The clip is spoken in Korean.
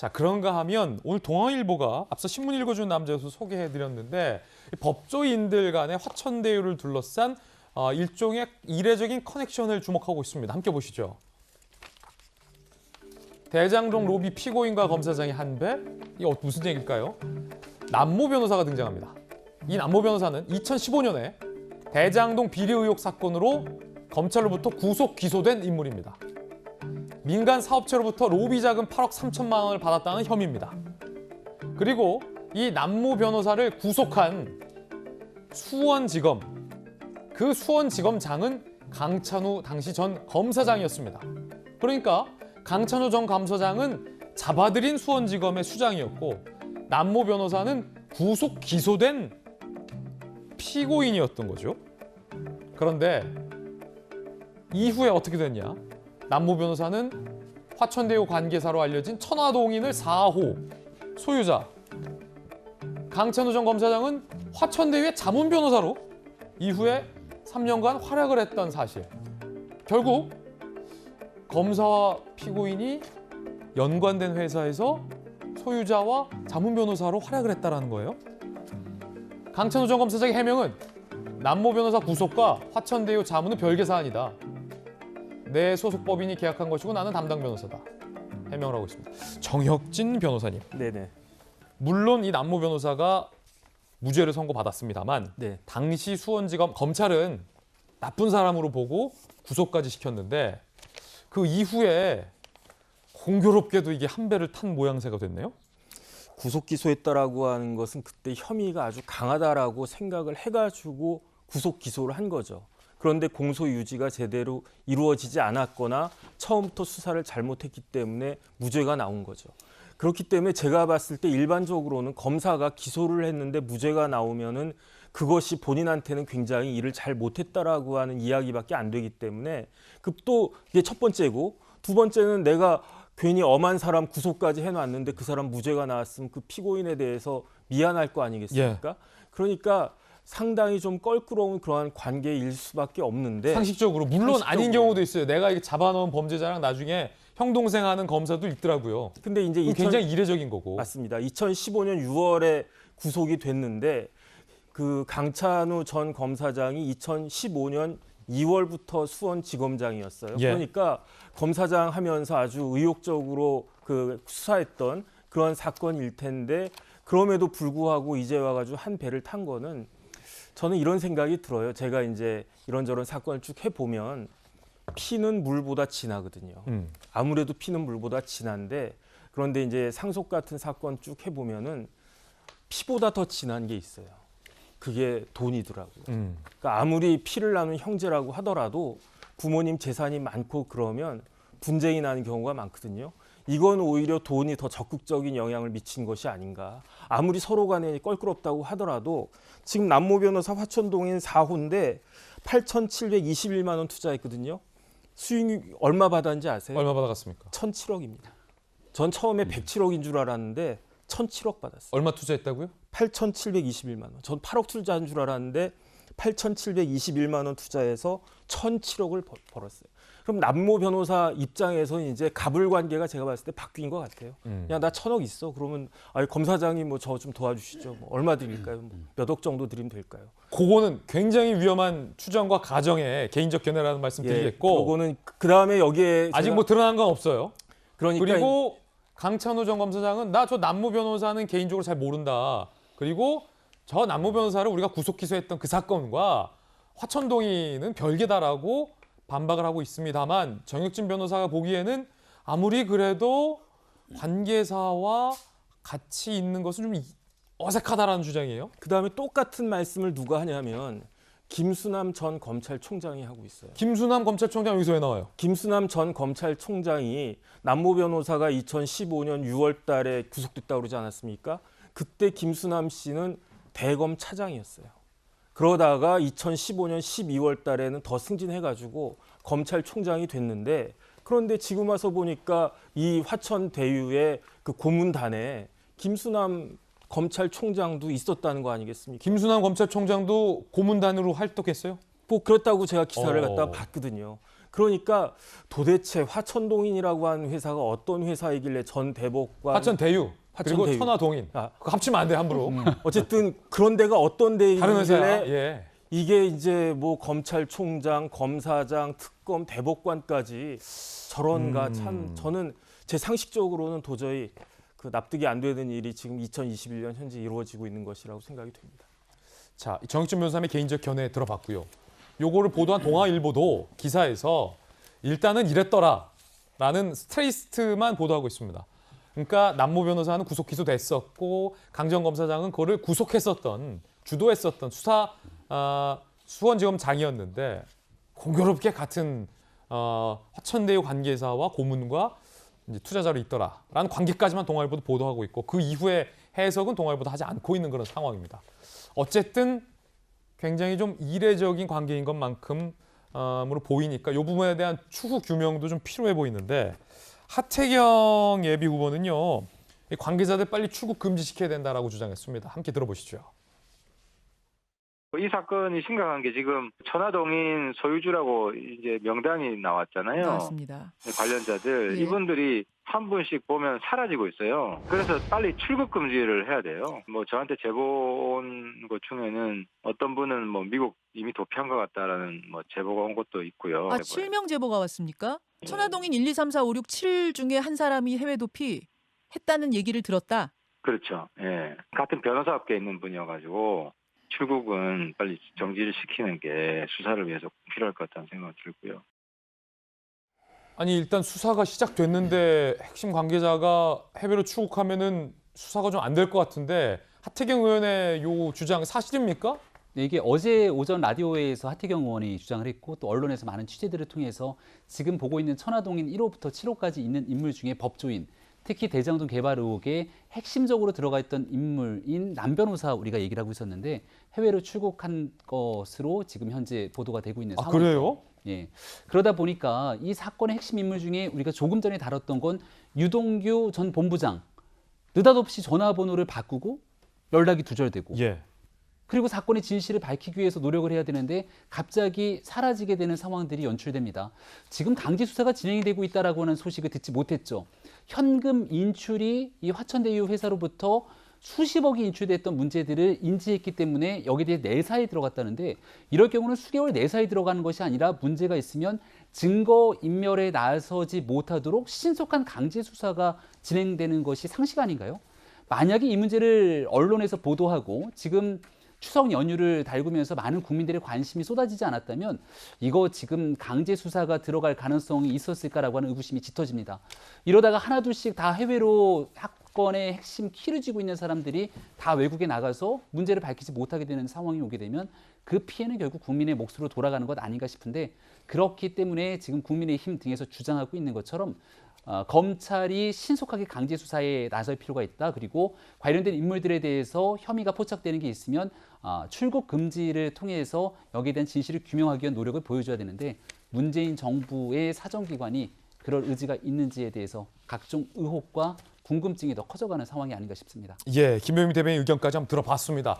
자, 그런가 하면 오늘 동아일보가 앞서 신문 읽어준 남자에서 소개해드렸는데 법조인들 간의 화천대유를 둘러싼 일종의 이례적인 커넥션을 주목하고 있습니다. 함께 보시죠. 대장동 로비 피고인과 검사장의 한배? 이게 무슨 얘기일까요? 남모 변호사가 등장합니다. 이 남모 변호사는 2015년에 대장동 비리 의혹 사건으로 검찰로부터 구속 기소된 인물입니다. 민간 사업체로부터 로비 자금 8억 3천만 원을 받았다는 혐의입니다. 그리고 이 남모 변호사를 구속한 수원지검, 그 수원지검장은 강찬우 당시 전 검사장이었습니다. 그러니까 강찬우 전 검사장은 잡아들인 수원지검의 수장이었고 남모 변호사는 구속 기소된 피고인이었던 거죠. 그런데 이후에 어떻게 됐냐? 남모 변호사는 화천대유 관계사로 알려진 천화동인을 4호 소유자, 강찬우 전 검사장은 화천대유의 자문 변호사로 이후에 3년간 활약을 했던 사실. 결국 검사와 피고인이 연관된 회사에서 소유자와 자문 변호사로 활약을 했다는 거예요. 강찬우 전 검사장의 해명은 남모 변호사 구속과 화천대유 자문은 별개 사안이다. 내 소속 법인이 계약한 것이고 나는 담당 변호사다. 해명을 하고 있습니다. 정혁진 변호사님. 네네. 물론 이 남모 변호사가 무죄를 선고받았습니다만 네. 당시 수원지검 검찰은 나쁜 사람으로 보고 구속까지 시켰는데 그 이후에 공교롭게도 이게 한 배를 탄 모양새가 됐네요. 구속 기소했다라고 하는 것은 그때 혐의가 아주 강하다라고 생각을 해가지고 구속 기소를 한 거죠. 그런데 공소 유지가 제대로 이루어지지 않았거나 처음부터 수사를 잘못했기 때문에 무죄가 나온 거죠. 그렇기 때문에 제가 봤을 때 일반적으로는 검사가 기소를 했는데 무죄가 나오면은 그것이 본인한테는 굉장히 일을 잘 못했다라고 하는 이야기밖에 안 되기 때문에 또 이게 첫 번째고, 두 번째는 내가 괜히 엄한 사람 구속까지 해놨는데 그 사람 무죄가 나왔으면 그 피고인에 대해서 미안할 거 아니겠습니까? 예. 그러니까 상당히 좀 껄끄러운 그러한 관계일 수밖에 없는데, 상식적으로 물론 상식적으로. 아닌 경우도 있어요. 내가 이게 잡아놓은 범죄자랑 나중에 형 동생 하는 검사도 있더라고요. 근데 이제 굉장히 이례적인 거고. 맞습니다. 2015년 6월에 구속이 됐는데 그 강찬우 전 검사장이 2015년 2월부터 수원지검장이었어요. 예. 그러니까 검사장 하면서 아주 의욕적으로 그 수사했던 그런 사건일 텐데, 그럼에도 불구하고 이제 와가지고 한 배를 탄 거는 저는 이런 생각이 들어요. 제가 이제 이런저런 사건을 쭉 해보면 피는 물보다 진하거든요. 아무래도 피는 물보다 진한데, 그런데 이제 상속 같은 사건 쭉 해보면은 피보다 더 진한 게 있어요. 그게 돈이더라고요. 그러니까 아무리 피를 나눈 형제라고 하더라도 부모님 재산이 많고 그러면 분쟁이 나는 경우가 많거든요. 이건 오히려 돈이 더 적극적인 영향을 미친 것이 아닌가. 아무리 서로 간에 껄끄럽다고 하더라도 지금 남모 변호사 화천동인 4호인데 8,721만 원 투자했거든요. 수익 얼마 받았는지 아세요? 얼마 받아갔습니까? 1,007억입니다. 전 처음에 107억인 줄 알았는데 1,007억 받았어요. 얼마 투자했다고요? 8,721만 원. 전 8억 투자한 줄 알았는데 8,721만 원 투자해서 1,007억을 벌었어요. 그럼 남모 변호사 입장에서는 이제 갑을 관계가 제가 봤을 때 바뀐 것 같아요. 야, 나 1,000억 있어. 그러면 검사장이 뭐 저 좀 도와주시죠. 뭐 얼마 드릴까요? 몇 억 정도 드리면 될까요? 그거는 굉장히 위험한 추정과 가정의 개인적 견해라는 말씀 드리겠고, 그거는 그 다음에 여기에 아직 제가, 뭐 드러난 건 없어요. 그러니까 그리고 강찬우 전 검사장은 나 저 남모 변호사는 개인적으로 잘 모른다. 그리고 저 남모 변호사를 우리가 구속 기소했던 그 사건과 화천동인은 별개다라고 반박을 하고 있습니다만, 정혁진 변호사가 보기에는 아무리 그래도 관계사와 같이 있는 것은 좀 어색하다라는 주장이에요. 그 다음에 똑같은 말씀을 누가 하냐면 김수남 전 검찰총장이 하고 있어요. 김수남 검찰총장 여기서 왜 나와요? 김수남 전 검찰총장이 남모 변호사가 2015년 6월 달에 구속됐다고 그러지 않았습니까? 그때 김수남 씨는 대검 차장이었어요. 그러다가 2015년 12월 달에는 더 승진해가지고 검찰총장이 됐는데, 그런데 지금 와서 보니까 이 화천대유의 그 고문단에 김수남 검찰총장도 있었다는 거 아니겠습니까? 김수남 검찰총장도 고문단으로 활동했어요? 뭐 그렇다고 제가 기사를 갖다 봤거든요. 그러니까 도대체 화천동인이라고 하는 회사가 어떤 회사이길래 전 대법관 화천대유 그리고 화천대유. 천화동인 아. 그거 합치면 안 돼 함부로. 어쨌든 그런 데가 어떤 다른 회사야. 데이길래 예. 이게 이제 뭐 검찰총장, 검사장, 특검, 대법관까지 저런가 참 저는 제 상식적으로는 도저히 그 납득이 안 되는 일이 지금 2021년 현재 이루어지고 있는 것이라고 생각이 됩니다. 자, 정익준 변호사님의 개인적 견해 들어봤고요. 요거를 보도한 동아일보도 기사에서 일단은 이랬더라라는 스트레이트만 보도하고 있습니다. 그러니까 남모 변호사는 구속 기소됐었고 강정 검사장은 그거를 구속했었던 주도했었던 수원지검장이었는데 공교롭게 같은 화천대유 관계사와 고문과 이제 투자자로 있더라라는 관계까지만 동아일보도 보도하고 있고 그 이후에 해석은 동아일보도 하지 않고 있는 그런 상황입니다. 어쨌든 굉장히 좀 이례적인 관계인 것만큼으로 보이니까 이 부분에 대한 추후 규명도 좀 필요해 보이는데 하태경 예비 후보는요. 이 관계자들 빨리 출국 금지시켜야 된다라고 주장했습니다. 함께 들어보시죠. 이 사건이 심각한 게 지금 천화동인 소유주라고 이제 명단이 나왔잖아요. 나왔습니다. 관련자들 예. 이분들이 한 분씩 보면 사라지고 있어요. 그래서 빨리 출국 금지를 해야 돼요. 뭐 저한테 제보 온 것 중에는 어떤 분은 뭐 미국 이미 도피한 것 같다라는 뭐 제보가 온 것도 있고요. 아, 7명 제보가 왔습니까? 천화동인 1, 2, 3, 4, 5, 6, 7 중에 한 사람이 해외 도피 했다는 얘기를 들었다. 그렇죠. 예. 같은 변호사업계에 있는 분이어가지고 출국은 빨리 정지를 시키는 게 수사를 위해서 필요할 것 같다는 생각이 들고요. 아니 일단 수사가 시작됐는데 핵심 관계자가 해외로 출국하면은 수사가 좀 안 될 것 같은데 하태경 의원의 요 주장 사실입니까? 네, 이게 어제 오전 라디오에서 하태경 의원이 주장을 했고 또 언론에서 많은 취재들을 통해서 지금 보고 있는 천화동인 1호부터 7호까지 있는 인물 중에 법조인, 특히 대장동 개발 의혹에 핵심적으로 들어가 있던 인물인 남 변호사 우리가 얘기를 하고 있었는데 해외로 출국한 것으로 지금 현재 보도가 되고 있는 아 상황입니다. 그래요? 예. 그러다 보니까 이 사건의 핵심 인물 중에 우리가 조금 전에 다뤘던 건 유동규 전 본부장 느닷없이 전화번호를 바꾸고 연락이 두절되고 예. 그리고 사건의 진실을 밝히기 위해서 노력을 해야 되는데 갑자기 사라지게 되는 상황들이 연출됩니다. 지금 강제 수사가 진행이 되고 있다라고 하는 소식을 듣지 못했죠. 현금 인출이 이 화천대유 회사로부터 수십억이 인출됐던 문제들을 인지했기 때문에 여기에 대해 내사에 들어갔다는데 이럴 경우는 수개월 내사에 들어가는 것이 아니라 문제가 있으면 증거 인멸에 나서지 못하도록 신속한 강제 수사가 진행되는 것이 상식 아닌가요? 만약에 이 문제를 언론에서 보도하고 지금 추석 연휴를 달구면서 많은 국민들의 관심이 쏟아지지 않았다면 이거 지금 강제 수사가 들어갈 가능성이 있었을까라고 하는 의구심이 짙어집니다. 이러다가 하나둘씩 다 해외로 사건의 핵심 키를 쥐고 있는 사람들이 다 외국에 나가서 문제를 밝히지 못하게 되는 상황이 오게 되면 그 피해는 결국 국민의 몫으로 돌아가는 것 아닌가 싶은데 그렇기 때문에 지금 국민의힘 등에서 주장하고 있는 것처럼 검찰이 신속하게 강제 수사에 나설 필요가 있다. 그리고 관련된 인물들에 대해서 혐의가 포착되는 게 있으면 출국 금지를 통해서 여기에 대한 진실을 규명하기 위한 노력을 보여줘야 되는데 문재인 정부의 사정기관이 그럴 의지가 있는지에 대해서 각종 의혹과 궁금증이 더 커져가는 상황이 아닌가 싶습니다. 예, 김병민 대변인 의견까지 한번 들어봤습니다.